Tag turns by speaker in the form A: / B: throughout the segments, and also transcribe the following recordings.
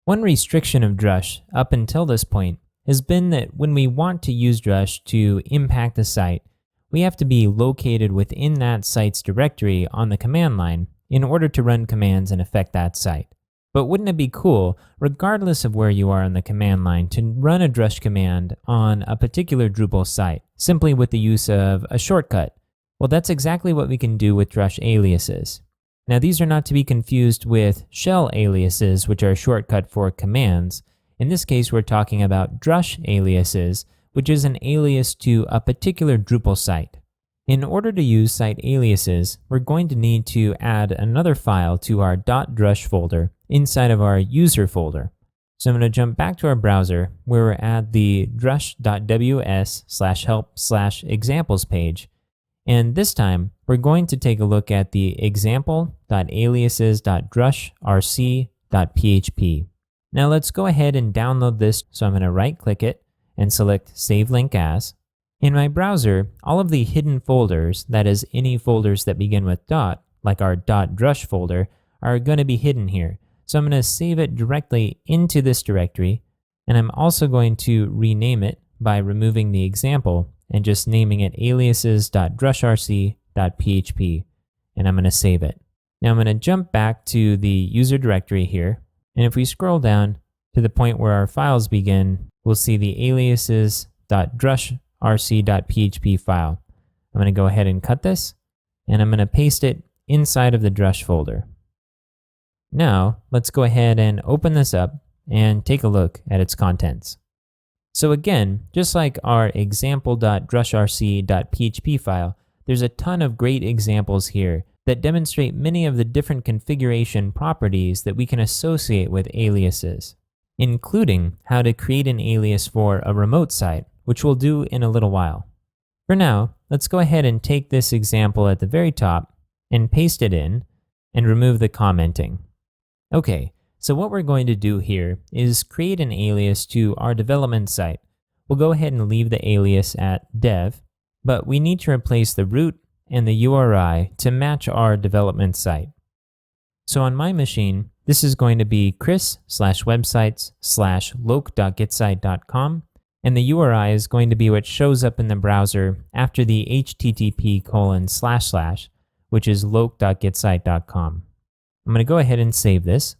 A: One restriction of Drush up until this point has been that when we want to use Drush to impact the site, we have to be located within that site's directory on the command line in order to run commands and affect that site. But wouldn't it be cool, regardless of where you are on the command line, to run a Drush command on a particular Drupal site, simply with the use of a shortcut? Well, that's exactly what we can do with Drush aliases. Now, these are not to be confused with shell aliases, which are a shortcut for commands. In this case, we're talking about Drush aliases, which is an alias to a particular Drupal site. In order to use site aliases, we're going to need to add another file to our .drush folder inside of our user folder. So I'm going to jump back to our browser where we're at the drush.ws/help/examples page. And this time, we're going to take a look at the example.aliases.drushrc.php. Now let's go ahead and download this. So I'm going to right-click it and select Save Link As. In my browser, all of the hidden folders, that is any folders that begin with dot, like our .drush folder, are going to be hidden here. So I'm going to save it directly into this directory, and I'm also going to rename it by removing the example and just naming it aliases.drushrc.php, and I'm going to save it. Now I'm going to jump back to the user directory here, and if we scroll down to the point where our files begin, we'll see the aliases.drushrc.php file. I'm going to go ahead and cut this, and I'm going to paste it inside of the Drush folder. Now, let's go ahead and open this up and take a look at its contents. So again, just like our example.drushrc.php file, there's a ton of great examples here that demonstrate many of the different configuration properties that we can associate with aliases, including how to create an alias for a remote site, which we'll do in a little while. For now, let's go ahead and take this example at the very top and paste it in and remove the commenting. Okay, so what we're going to do here is create an alias to our development site. We'll go ahead and leave the alias at dev, but we need to replace the root and the URI to match our development site. So on my machine, this is going to be chris/websites/loc.getsite.com, and the URI is going to be what shows up in the browser after the http://, which is loc.getsite.com. I'm going to go ahead and save this.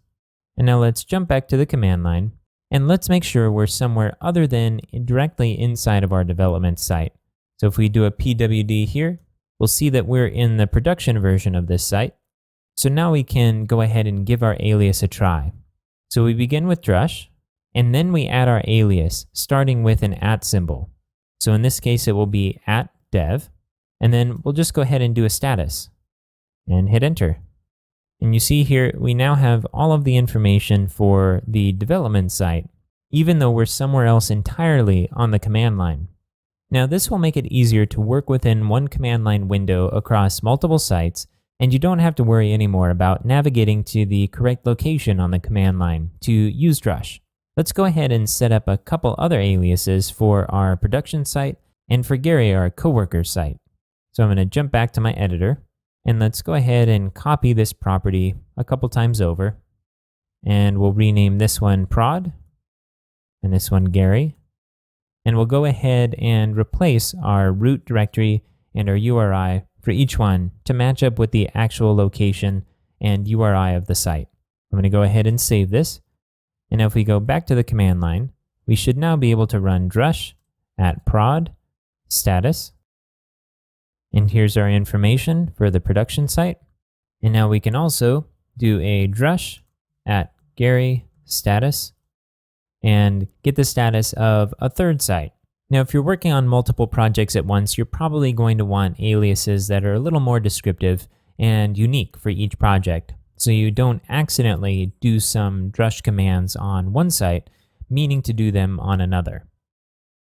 A: And now let's jump back to the command line, and let's make sure we're somewhere other than directly inside of our development site. So if we do a pwd here, we'll see that we're in the production version of this site. So now we can go ahead and give our alias a try. So we begin with Drush, and then we add our alias, starting with an @ symbol. So in this case, it will be @dev, and then we'll just go ahead and do a status, and hit enter. And you see here, we now have all of the information for the development site, even though we're somewhere else entirely on the command line. Now, this will make it easier to work within one command line window across multiple sites, and you don't have to worry anymore about navigating to the correct location on the command line to use Drush. Let's go ahead and set up a couple other aliases for our production site and for Gary, our coworker site. So I'm going to jump back to my editor. And let's go ahead and copy this property a couple times over. And we'll rename this one prod and this one Gary. And we'll go ahead and replace our root directory and our URI for each one to match up with the actual location and URI of the site. I'm going to go ahead and save this. And if we go back to the command line, we should now be able to run drush @prod status. And here's our information for the production site. And now we can also do a drush @Gary status and get the status of a third site. Now, if you're working on multiple projects at once, you're probably going to want aliases that are a little more descriptive and unique for each project, so you don't accidentally do some drush commands on one site, meaning to do them on another.